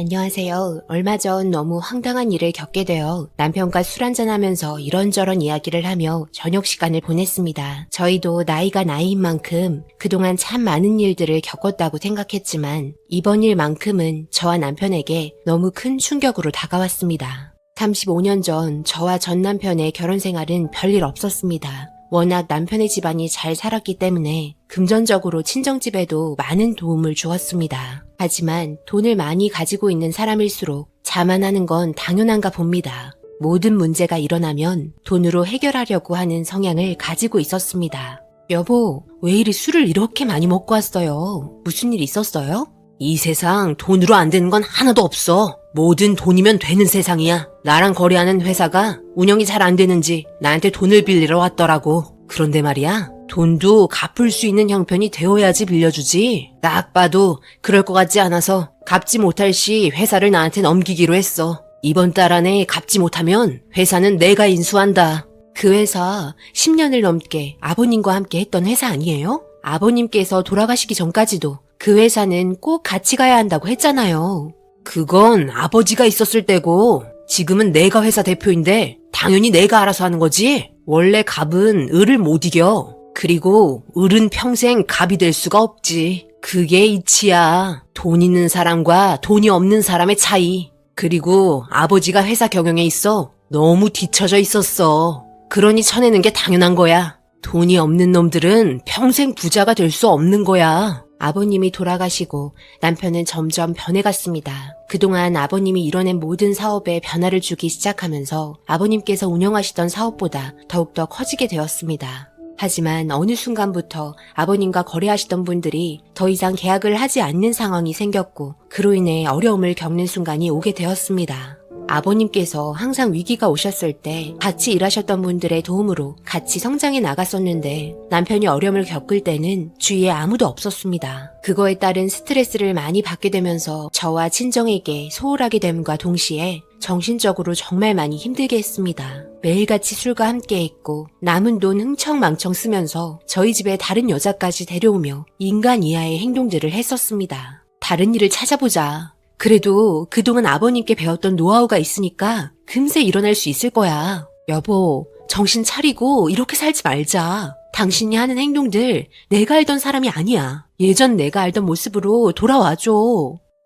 안녕하세요. 얼마 전 너무 황당한 일을 겪게 되어 남편과 술 한잔하면서 이런저런 이야기를 하며 저녁 시간을 보냈습니다. 저희도 나이가 나이인 만큼 그동안 참 많은 일들을 겪었다고 생각했지만 이번 일만큼은 저와 남편에게 너무 큰 충격으로 다가왔습니다. 35년 전 저와 전 남편의 결혼 생활은 별일 없었습니다. 워낙 남편의 집안이 잘 살았기 때문에 금전적으로 친정집에도 많은 도움을 주었습니다. 하지만 돈을 많이 가지고 있는 사람일수록 자만하는 건 당연한가 봅니다. 모든 문제가 일어나면 돈으로 해결하려고 하는 성향을 가지고 있었습니다. 여보, 왜 이리 술을 이렇게 많이 먹고 왔어요? 무슨 일 있었어요? 이 세상 돈으로 안 되는 건 하나도 없어. 뭐든 돈이면 되는 세상이야. 나랑 거래하는 회사가 운영이 잘 안 되는지 나한테 돈을 빌리러 왔더라고. 그런데 말이야, 돈도 갚을 수 있는 형편이 되어야지 빌려주지. 딱 봐도 그럴 것 같지 않아서 갚지 못할 시 회사를 나한테 넘기기로 했어. 이번 달 안에 갚지 못하면 회사는 내가 인수한다. 그 회사 10년을 넘게 아버님과 함께 했던 회사 아니에요? 아버님께서 돌아가시기 전까지도 그 회사는 꼭 같이 가야 한다고 했잖아요. 그건 아버지가 있었을 때고 지금은 내가 회사 대표인데 당연히 내가 알아서 하는 거지. 원래 갑은 을을 못 이겨. 그리고 을은 평생 갑이 될 수가 없지. 그게 이치야. 돈 있는 사람과 돈이 없는 사람의 차이. 그리고 아버지가 회사 경영에 있어 너무 뒤처져 있었어. 그러니 쳐내는 게 당연한 거야. 돈이 없는 놈들은 평생 부자가 될 수 없는 거야. 아버님이 돌아가시고 남편은 점점 변해갔습니다. 그동안 아버님이 이뤄낸 모든 사업에 변화를 주기 시작하면서 아버님께서 운영하시던 사업보다 더욱더 커지게 되었습니다. 하지만 어느 순간부터 아버님과 거래하시던 분들이 더 이상 계약을 하지 않는 상황이 생겼고 그로 인해 어려움을 겪는 순간이 오게 되었습니다. 아버님께서 항상 위기가 오셨을 때 같이 일하셨던 분들의 도움으로 같이 성장해 나갔었는데 남편이 어려움을 겪을 때는 주위에 아무도 없었습니다. 그거에 따른 스트레스를 많이 받게 되면서 저와 친정에게 소홀하게 됨과 동시에 정신적으로 정말 많이 힘들게 했습니다. 매일같이 술과 함께 했고 남은 돈 흥청망청 쓰면서 저희 집에 다른 여자까지 데려오며 인간 이하의 행동들을 했었습니다. 다른 일을 찾아보자. 그래도 그동안 아버님께 배웠던 노하우가 있으니까 금세 일어날 수 있을 거야. 여보, 정신 차리고 이렇게 살지 말자. 당신이 하는 행동들 내가 알던 사람이 아니야. 예전 내가 알던 모습으로 돌아와줘.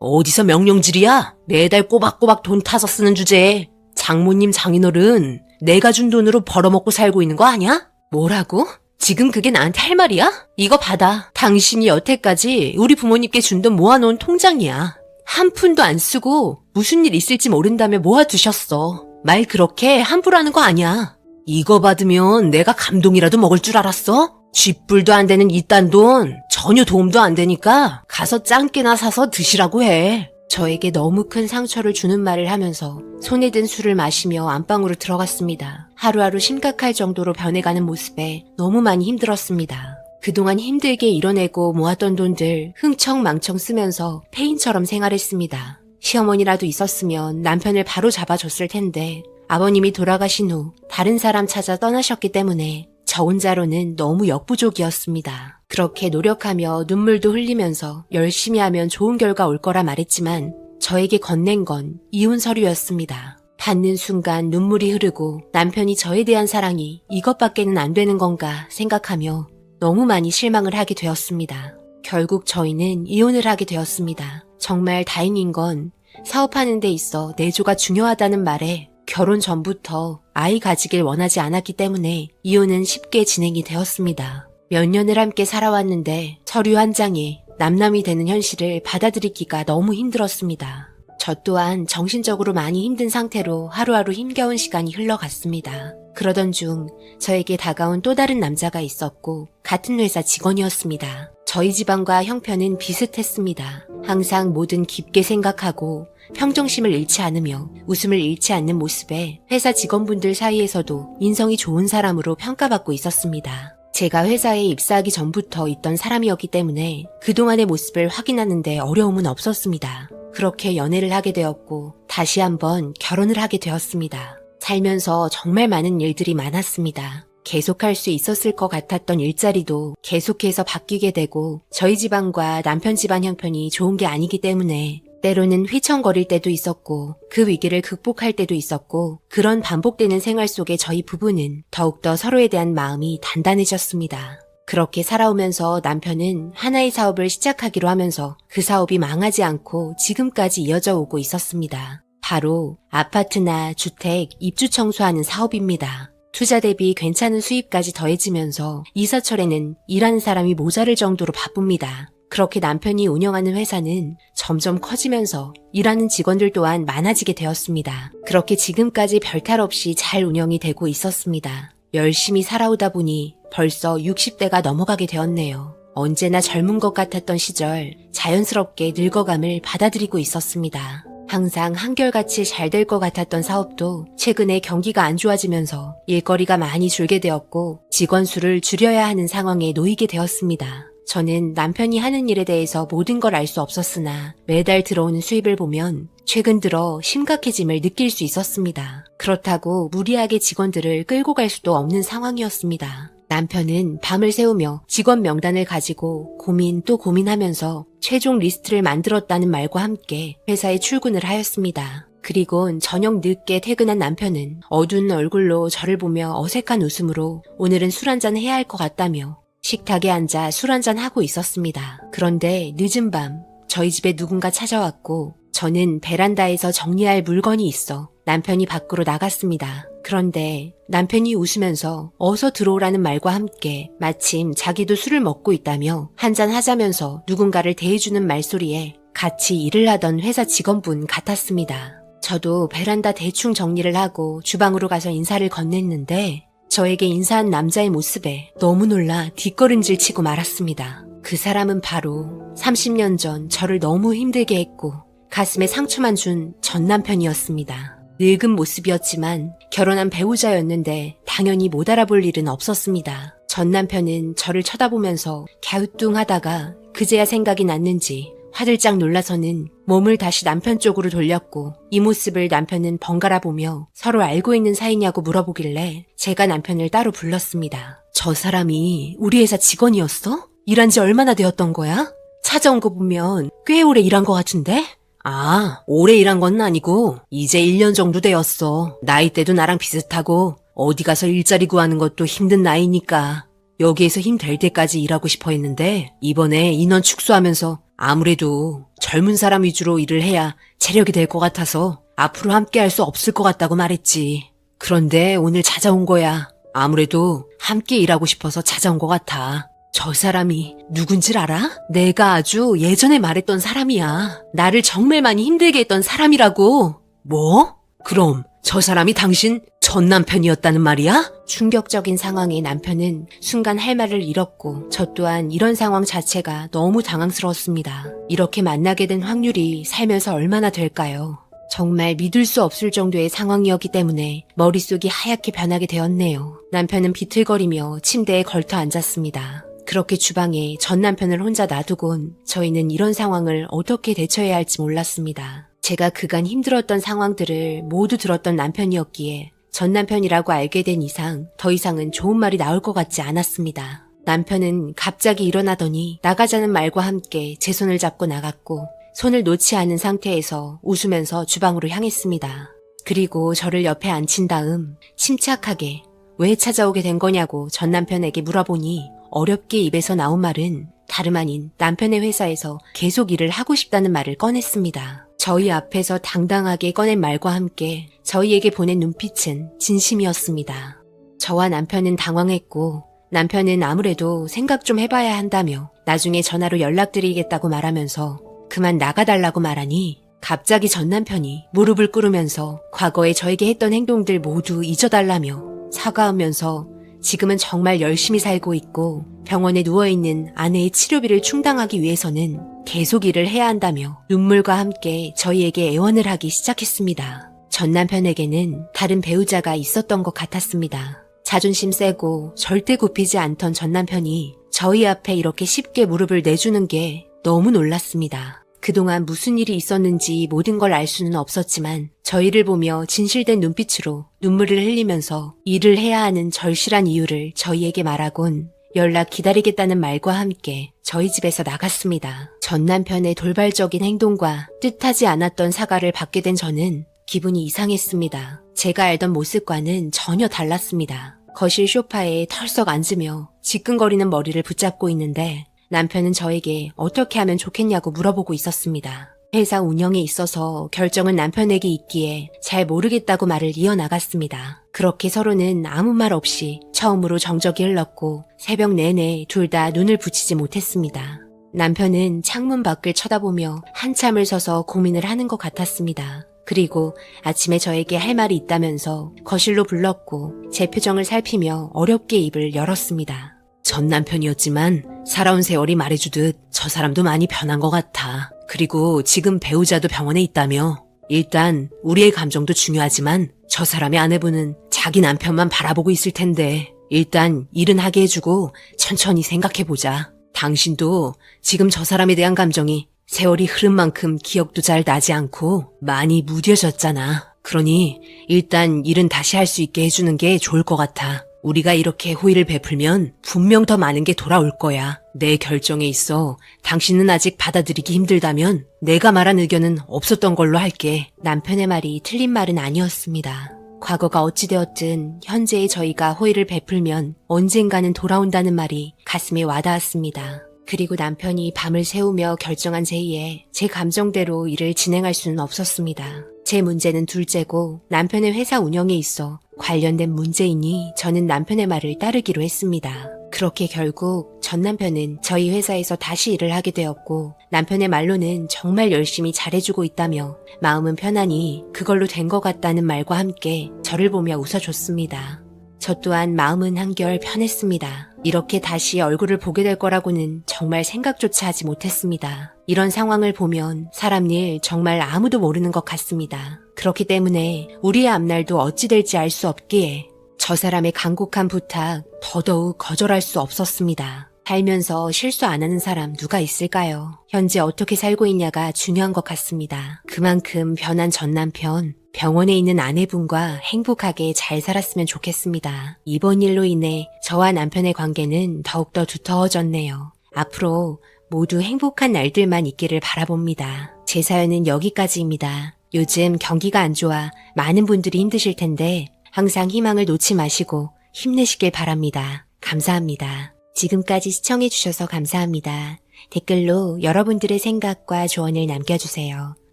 어디서 명령질이야? 매달 꼬박꼬박 돈 타서 쓰는 주제에. 장모님 장인어른 내가 준 돈으로 벌어먹고 살고 있는 거 아니야? 뭐라고? 지금 그게 나한테 할 말이야? 이거 받아. 당신이 여태까지 우리 부모님께 준 돈 모아놓은 통장이야. 한 푼도 안 쓰고 무슨 일 있을지 모른다며 모아두셨어. 말 그렇게 함부로 하는 거 아니야. 이거 받으면 내가 감동이라도 먹을 줄 알았어? 쥐뿔도 안 되는 이딴 돈 전혀 도움도 안 되니까 가서 짱깨나 사서 드시라고 해. 저에게 너무 큰 상처를 주는 말을 하면서 손에 든 술을 마시며 안방으로 들어갔습니다. 하루하루 심각할 정도로 변해가는 모습에 너무 많이 힘들었습니다. 그동안 힘들게 이뤄내고 모았던 돈들 흥청망청 쓰면서 폐인처럼 생활했습니다. 시어머니라도 있었으면 남편을 바로 잡아줬을 텐데 아버님이 돌아가신 후 다른 사람 찾아 떠나셨기 때문에 저 혼자로는 너무 역부족이었습니다. 그렇게 노력하며 눈물도 흘리면서 열심히 하면 좋은 결과 올 거라 말했지만 저에게 건넨 건 이혼 서류였습니다. 받는 순간 눈물이 흐르고 남편이 저에 대한 사랑이 이것밖에는 안 되는 건가 생각하며 너무 많이 실망을 하게 되었습니다. 결국 저희는 이혼을 하게 되었습니다. 정말 다행인 건 사업하는 데 있어 내조가 중요하다는 말에 결혼 전부터 아이 가지길 원하지 않았기 때문에 이혼은 쉽게 진행이 되었습니다. 몇 년을 함께 살아왔는데 서류 한 장에 남남이 되는 현실을 받아들이기가 너무 힘들었습니다. 저 또한 정신적으로 많이 힘든 상태로 하루하루 힘겨운 시간이 흘러갔습니다. 그러던 중 저에게 다가온 또 다른 남자가 있었고 같은 회사 직원이었습니다. 저희 집안과 형편은 비슷했습니다. 항상 뭐든 깊게 생각하고 평정심을 잃지 않으며 웃음을 잃지 않는 모습에 회사 직원분들 사이에서도 인성이 좋은 사람으로 평가받고 있었습니다. 제가 회사에 입사하기 전부터 있던 사람이었기 때문에 그동안의 모습을 확인하는데 어려움은 없었습니다. 그렇게 연애를 하게 되었고 다시 한번 결혼을 하게 되었습니다. 살면서 정말 많은 일들이 많았습니다. 계속할 수 있었을 것 같았던 일자리도 계속해서 바뀌게 되고 저희 집안과 남편 집안 형편이 좋은 게 아니기 때문에 때로는 휘청거릴 때도 있었고 그 위기를 극복할 때도 있었고 그런 반복되는 생활 속에 저희 부부는 더욱더 서로에 대한 마음이 단단해졌습니다. 그렇게 살아오면서 남편은 하나의 사업을 시작하기로 하면서 그 사업이 망하지 않고 지금까지 이어져 오고 있었습니다. 바로 아파트나 주택 입주 청소하는 사업입니다. 투자 대비 괜찮은 수입까지 더해지면서 이사철에는 일하는 사람이 모자랄 정도로 바쁩니다. 그렇게 남편이 운영하는 회사는 점점 커지면서 일하는 직원들 또한 많아지게 되었습니다. 그렇게 지금까지 별탈 없이 잘 운영이 되고 있었습니다. 열심히 살아오다 보니 벌써 60대가 넘어가게 되었네요. 언제나 젊은 것 같았던 시절 자연스럽게 늙어감을 받아들이고 있었습니다. 항상 한결같이 잘 될 것 같았던 사업도 최근에 경기가 안 좋아지면서 일거리가 많이 줄게 되었고 직원 수를 줄여야 하는 상황에 놓이게 되었습니다. 저는 남편이 하는 일에 대해서 모든 걸 알 수 없었으나 매달 들어오는 수입을 보면 최근 들어 심각해짐을 느낄 수 있었습니다. 그렇다고 무리하게 직원들을 끌고 갈 수도 없는 상황이었습니다. 남편은 밤을 새우며 직원 명단을 가지고 고민 또 고민하면서 최종 리스트를 만들었다는 말과 함께 회사에 출근을 하였습니다. 그리곤 저녁 늦게 퇴근한 남편은 어두운 얼굴로 저를 보며 어색한 웃음으로 오늘은 술 한잔 해야 할 것 같다며 식탁에 앉아 술 한잔 하고 있었습니다. 그런데 늦은 밤 저희 집에 누군가 찾아왔고 저는 베란다에서 정리할 물건이 있어 남편이 밖으로 나갔습니다. 그런데 남편이 웃으면서 어서 들어오라는 말과 함께 마침 자기도 술을 먹고 있다며 한잔 하자면서 누군가를 대해주는 말소리에 같이 일을 하던 회사 직원분 같았습니다. 저도 베란다 대충 정리를 하고 주방으로 가서 인사를 건넸는데 저에게 인사한 남자의 모습에 너무 놀라 뒷걸음질 치고 말았습니다. 그 사람은 바로 30년 전 저를 너무 힘들게 했고 가슴에 상처만 준 전 남편이었습니다. 늙은 모습이었지만 결혼한 배우자였는데 당연히 못 알아볼 일은 없었습니다. 전 남편은 저를 쳐다보면서 갸우뚱하다가 그제야 생각이 났는지 화들짝 놀라서는 몸을 다시 남편 쪽으로 돌렸고 이 모습을 남편은 번갈아 보며 서로 알고 있는 사이냐고 물어보길래 제가 남편을 따로 불렀습니다. 저 사람이 우리 회사 직원이었어? 일한 지 얼마나 되었던 거야? 찾아온 거 보면 꽤 오래 일한 거 같은데? 아, 오래 일한 건 아니고 이제 1년 정도 되었어. 나이대도 나랑 비슷하고 어디 가서 일자리 구하는 것도 힘든 나이니까 여기에서 힘 될 때까지 일하고 싶어 했는데 이번에 인원 축소하면서 아무래도 젊은 사람 위주로 일을 해야 체력이 될 것 같아서 앞으로 함께 할 수 없을 것 같다고 말했지. 그런데 오늘 찾아온 거야. 아무래도 함께 일하고 싶어서 찾아온 것 같아. 저 사람이 누군지 알아? 내가 아주 예전에 말했던 사람이야. 나를 정말 많이 힘들게 했던 사람이라고. 뭐? 그럼 저 사람이 당신 전 남편이었다는 말이야? 충격적인 상황에 남편은 순간 할 말을 잃었고 저 또한 이런 상황 자체가 너무 당황스러웠습니다. 이렇게 만나게 된 확률이 살면서 얼마나 될까요? 정말 믿을 수 없을 정도의 상황이었기 때문에 머릿속이 하얗게 변하게 되었네요. 남편은 비틀거리며 침대에 걸터 앉았습니다. 그렇게 주방에 전 남편을 혼자 놔두곤 저희는 이런 상황을 어떻게 대처해야 할지 몰랐습니다. 제가 그간 힘들었던 상황들을 모두 들었던 남편이었기에 전 남편이라고 알게 된 이상 더 이상은 좋은 말이 나올 것 같지 않았습니다. 남편은 갑자기 일어나더니 나가자는 말과 함께 제 손을 잡고 나갔고 손을 놓지 않은 상태에서 웃으면서 주방으로 향했습니다. 그리고 저를 옆에 앉힌 다음 침착하게 왜 찾아오게 된 거냐고 전 남편에게 물어보니 어렵게 입에서 나온 말은 다름 아닌 남편의 회사에서 계속 일을 하고 싶다는 말을 꺼냈습니다. 저희 앞에서 당당하게 꺼낸 말과 함께 저희에게 보낸 눈빛은 진심이었습니다. 저와 남편은 당황했고 남편은 아무래도 생각 좀 해봐야 한다며 나중에 전화로 연락드리겠다고 말하면서 그만 나가달라고 말하니 갑자기 전 남편이 무릎을 꿇으면서 과거에 저에게 했던 행동들 모두 잊어달라며 사과하면서 지금은 정말 열심히 살고 있고 병원에 누워있는 아내의 치료비를 충당하기 위해서는 계속 일을 해야 한다며 눈물과 함께 저희에게 애원을 하기 시작했습니다. 전 남편에게는 다른 배우자가 있었던 것 같았습니다. 자존심 세고 절대 굽히지 않던 전 남편이 저희 앞에 이렇게 쉽게 무릎을 내주는 게 너무 놀랐습니다. 그동안 무슨 일이 있었는지 모든 걸 알 수는 없었지만 저희를 보며 진실된 눈빛으로 눈물을 흘리면서 일을 해야 하는 절실한 이유를 저희에게 말하곤 연락 기다리겠다는 말과 함께 저희 집에서 나갔습니다. 전 남편의 돌발적인 행동과 뜻하지 않았던 사과를 받게 된 저는 기분이 이상했습니다. 제가 알던 모습과는 전혀 달랐습니다. 거실 소파에 털썩 앉으며 지끈거리는 머리를 붙잡고 있는데 남편은 저에게 어떻게 하면 좋겠냐고 물어보고 있었습니다. 회사 운영에 있어서 결정은 남편에게 있기에 잘 모르겠다고 말을 이어나갔습니다. 그렇게 서로는 아무 말 없이 처음으로 정적이 흘렀고 새벽 내내 둘 다 눈을 붙이지 못했습니다. 남편은 창문 밖을 쳐다보며 한참을 서서 고민을 하는 것 같았습니다. 그리고 아침에 저에게 할 말이 있다면서 거실로 불렀고 제 표정을 살피며 어렵게 입을 열었습니다. 전 남편이었지만 살아온 세월이 말해주듯 저 사람도 많이 변한 것 같아. 그리고 지금 배우자도 병원에 있다며. 일단 우리의 감정도 중요하지만 저 사람의 아내분은 자기 남편만 바라보고 있을 텐데 일단 일은 하게 해주고 천천히 생각해보자. 당신도 지금 저 사람에 대한 감정이 세월이 흐른 만큼 기억도 잘 나지 않고 많이 무뎌졌잖아. 그러니 일단 일은 다시 할 수 있게 해주는 게 좋을 것 같아. 우리가 이렇게 호의를 베풀면 분명 더 많은 게 돌아올 거야. 내 결정에 있어 당신은 아직 받아들이기 힘들다면 내가 말한 의견은 없었던 걸로 할게. 남편의 말이 틀린 말은 아니었습니다. 과거가 어찌되었든 현재의 저희가 호의를 베풀면 언젠가는 돌아온다는 말이 가슴에 와닿았습니다. 그리고 남편이 밤을 새우며 결정한 제의에 제 감정대로 일을 진행할 수는 없었습니다. 제 문제는 둘째고 남편의 회사 운영에 있어 관련된 문제이니 저는 남편의 말을 따르기로 했습니다. 그렇게 결국 전 남편은 저희 회사에서 다시 일을 하게 되었고 남편의 말로는 정말 열심히 잘해주고 있다며 마음은 편하니 그걸로 된 것 같다는 말과 함께 저를 보며 웃어줬습니다. 저 또한 마음은 한결 편했습니다. 이렇게 다시 얼굴을 보게 될 거라고는 정말 생각조차 하지 못했습니다. 이런 상황을 보면 사람 일 정말 아무도 모르는 것 같습니다. 그렇기 때문에 우리의 앞날도 어찌 될지 알 수 없기에 저 사람의 간곡한 부탁 더더욱 거절할 수 없었습니다. 살면서 실수 안 하는 사람 누가 있을까요? 현재 어떻게 살고 있냐가 중요한 것 같습니다. 그만큼 변한 전 남편, 병원에 있는 아내분과 행복하게 잘 살았으면 좋겠습니다. 이번 일로 인해 저와 남편의 관계는 더욱더 두터워졌네요. 앞으로 모두 행복한 날들만 있기를 바라봅니다. 제 사연은 여기까지입니다. 요즘 경기가 안 좋아 많은 분들이 힘드실 텐데 항상 희망을 놓지 마시고 힘내시길 바랍니다. 감사합니다. 지금까지 시청해주셔서 감사합니다. 댓글로 여러분들의 생각과 조언을 남겨주세요.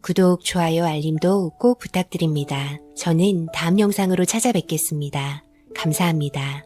구독, 좋아요, 알림도 꼭 부탁드립니다. 저는 다음 영상으로 찾아뵙겠습니다. 감사합니다.